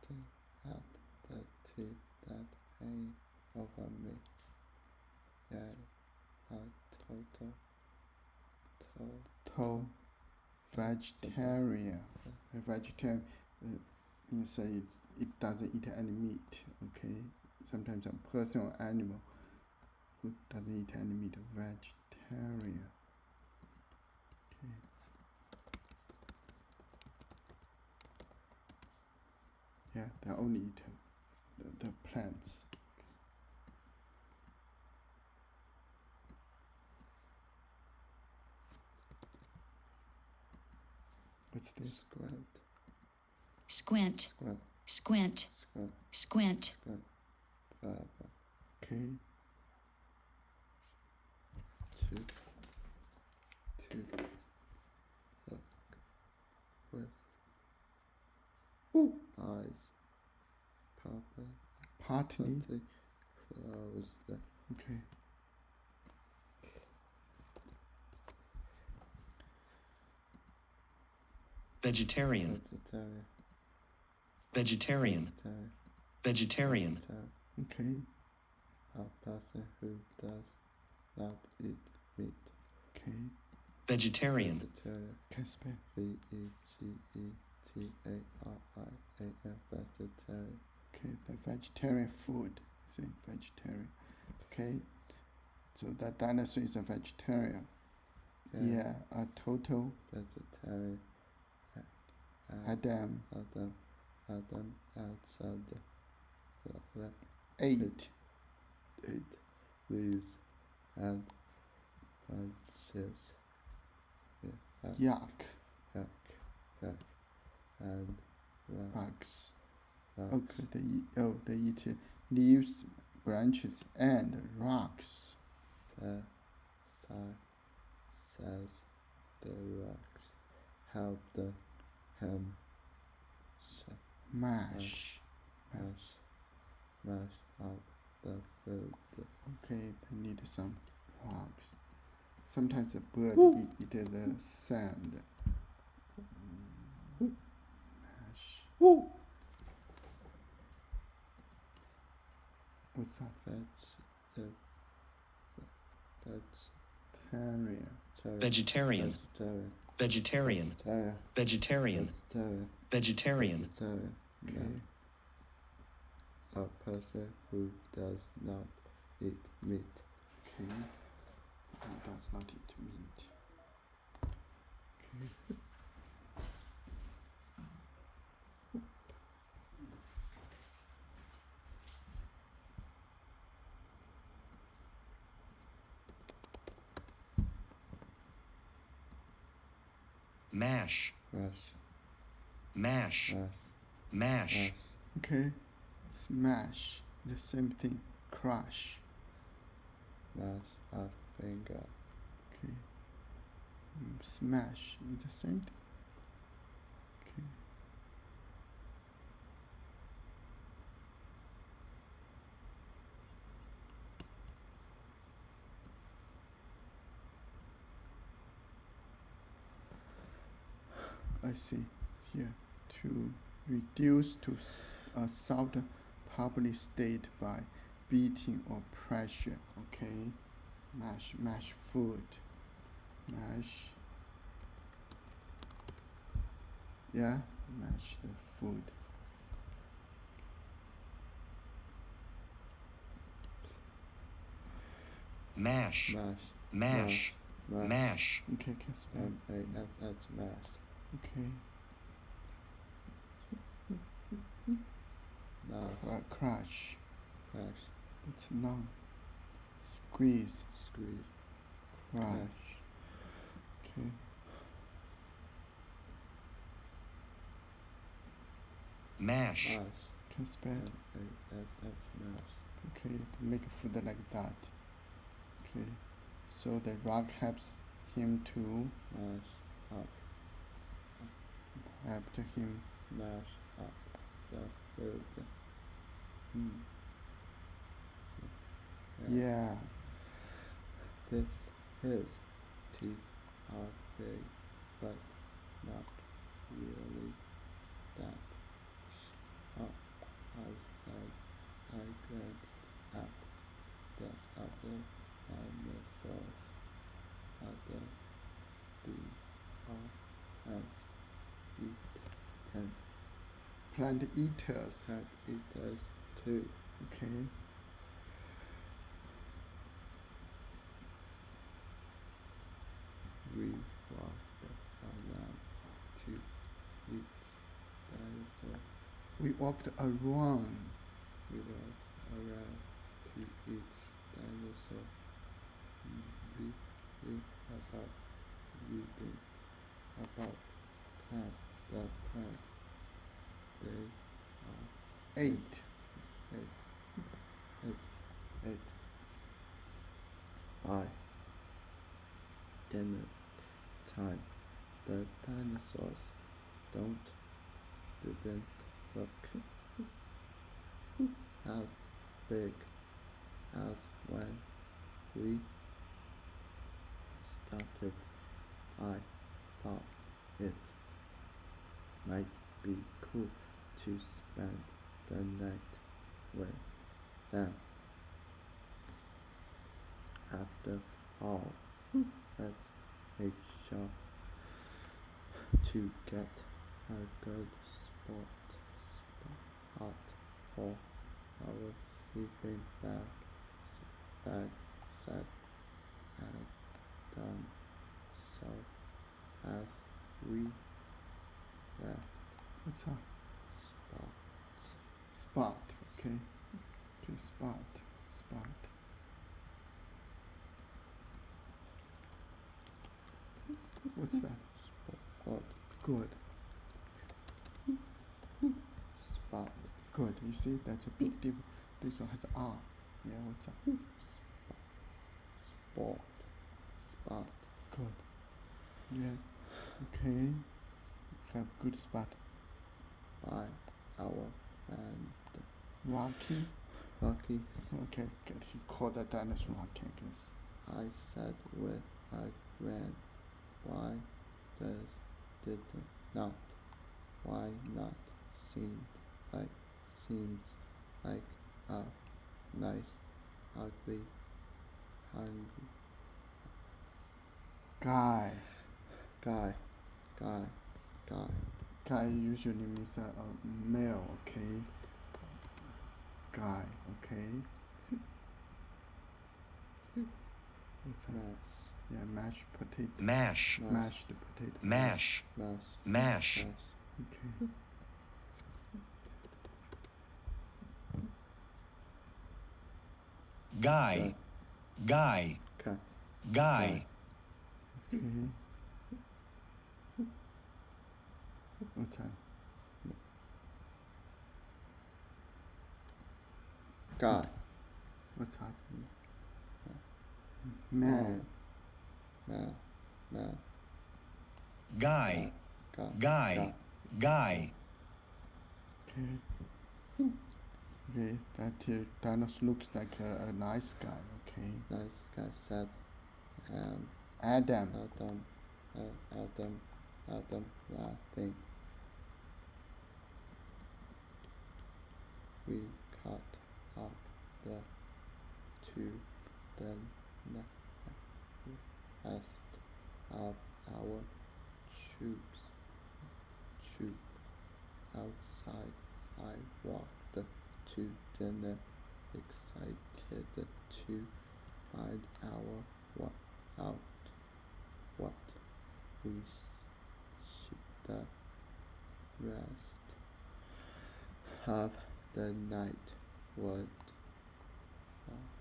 looking at the teeth that hang over me. Yeah, a total vegetarian. A vegetarian means it doesn't eat any meat. Okay, sometimes a person or animal who doesn't eat any meat, vegetarian. Okay. Yeah, they only eat the plants. What's this? Squint. Okay. To look with eyes Partly closed. Okay. Vegetarian. Okay. A person who does not eat meat. Okay. Vegetarian. Can spell. Vegetarian. Vegetarian. Okay, the vegetarian food. Say vegetarian. Okay. So that dinosaur is a vegetarian. Yeah, a total vegetarian. Adam outside the 8 leaves and branches. Yuck. And bugs. Okay, they eat leaves, branches, and rocks. Says the rocks helped him mash up the food. Okay, they need some rocks. Sometimes the bird eat the sand. Mash. What's that? Vegetarian. Okay. A person who does not eat meat. Okay. Who does not eat meat. Okay. Mash. Okay. Smash. The same thing. Crush. Mash a finger. Okay. Smash. The same thing. Okay. I see here. To reduce to a soft public state by beating or pressure. Okay. Mash food. Mash. Yeah, mash the food. Mash. Okay, can spell. M-A-S-H, mash. Okay. Crush. It's long. Squeeze. Crush. Okay. Mash. Can spell. M-A-S-H, mash. Okay, make food like that. Okay. So the rock helps him to mash up the food. Yeah. His teeth are big, but not really that sharp. the dinosaurs are the bees are ants eaten Plant eaters. plant eaters too. Okay. We walked around to eat dinosaur. We walked around. We walked around to eat dinosaur. Reading about reading about the plants. They are 8. eight. By dinner time, the dinosaurs didn't look as big as when we started. I thought it might be cool to spend the night with them. After all, let's make sure to get a good spot for our sleeping bags set and done. So as we left What's that? spot Spot. Okay. Okay, spot. What's that? spot Good. spot Good. You see, that's a big difference. This one has R. Yeah, what's that? spot Good. Yeah. Okay. Have good spot. by our friend Rocky. Rocky. Okay, good. He called that dinosaur Rocky, I guess. I said with a grin, why did not? Why not? Seems like a nice, ugly, hungry Guy. guy. Usually means a male, okay? Guy, okay? What's that? Yeah, mashed potato. Mash. Mashed potato. Mash. Mash. Okay. Guy. Guy. Guy. Okay. What's that? Guy. What's that? Man. Guy. Guy. Guy. Okay. Okay, that dinosaur looks like a nice guy, okay? Nice guy said, Adam. Adam laughing. We caught up to the rest of our troop outside. I walked to dinner, excited to find out what we the rest of the night would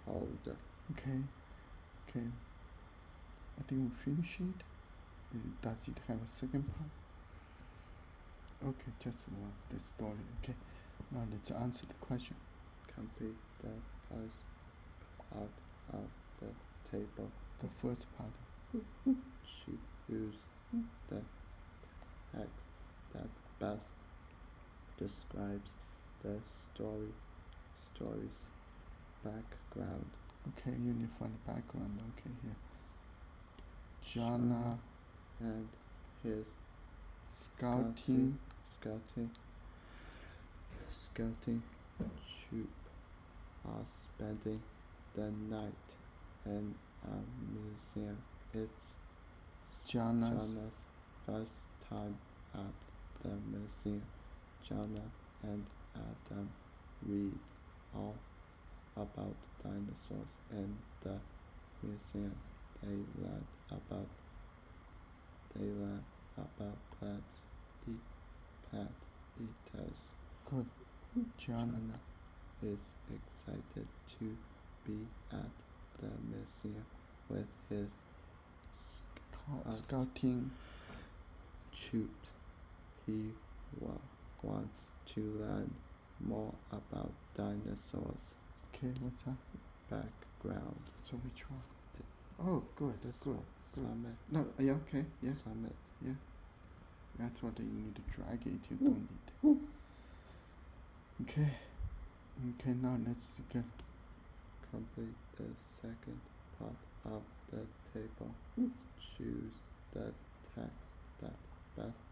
hold. Okay. I think we finish it. Does it have a second part? Okay, just one. The story. Okay. Now let's answer the question. Complete the first out of the table. The first part. Choose the text that best describes the story's background. Okay, you need to find the background. Okay, here. Jana and his scouting troop are spending the night in a museum. It's Jana's first time at the museum. Jana and Adam read all about dinosaurs in the museum. They learn about plants, plant eaters. good. Jana. Jana is excited to be at the museum with his Scouting. troop. He wants to learn more about dinosaurs. Okay, what's that? Background. So which one? Oh, good, This good. one. Summit. No, yeah, okay, yeah. Summit. Yeah. That's what you need to drag it, you don't need. Okay. Okay, now let's go. Complete the second part of the table. Choose the text that best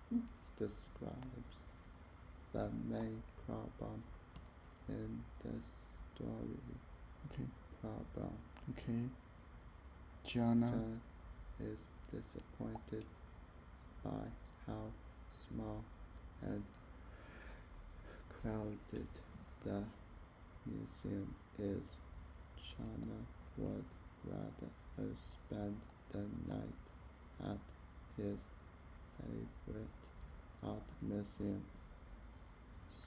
describes the main problem in the story. Okay. Problem. Okay. Jana. John is disappointed by how small and crowded the museum is. Jana would rather spend the night at his favorite art museum.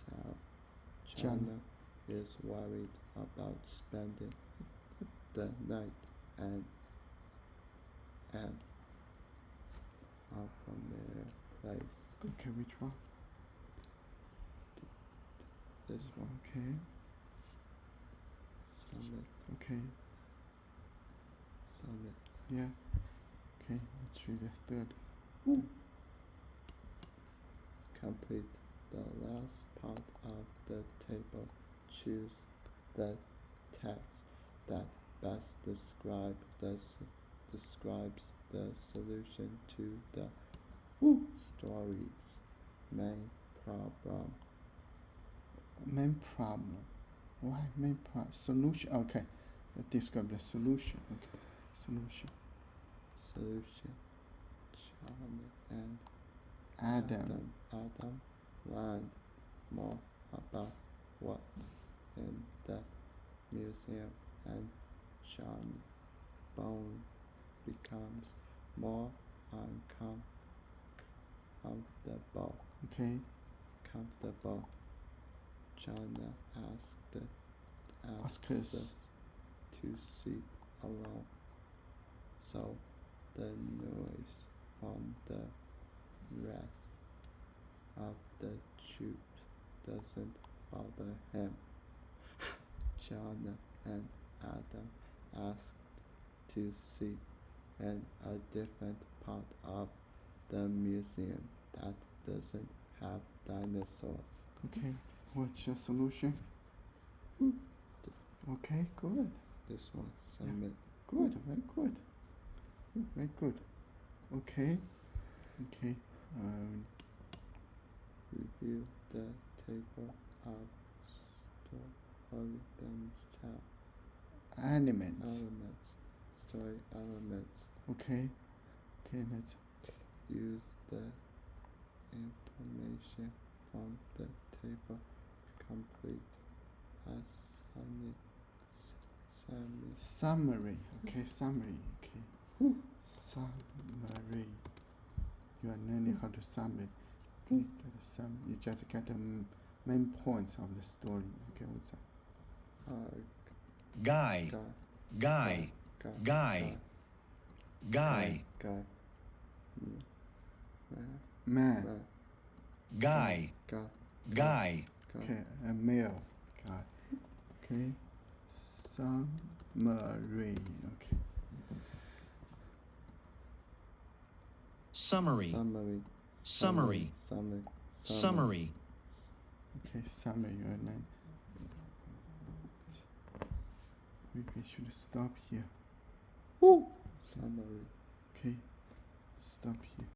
So Jana is worried about spending the night and unfamiliar place. Okay, which one? This one. Okay. Summit. Okay. Summit. Yeah. Okay, let's read the third. Complete the last part of the table. Choose the text that best describes the solution to the story's main problem. Main problem. Why main problem? Solution. Okay. Describe the solution. Okay. Solution. John and Adam. Adam learned more about what's in the museum, and John Bone becomes more uncomfortable. Okay. Jana asks us to sleep alone, so the noise from the rest of the troop doesn't bother him. Jana and Adam ask to sleep in a different part of the museum that doesn't have dinosaurs. Okay. What's your solution? Okay, good. This one, Summit. Good, very good. Very good. Okay. Okay. Review the table of story themselves. Elements. Story elements. Okay. Okay, let's Use the information from the table. Complete a summary. Okay, summary. Okay. Summary. You are learning how to summary. Okay, get a sum. You just get the main points of the story. Okay, what's that? Guy. Man. Guy. Okay, a male guy. Okay. Summary. Okay. Summary. Okay, summary. Your name. Maybe we should stop here. Summary. Okay, stop here.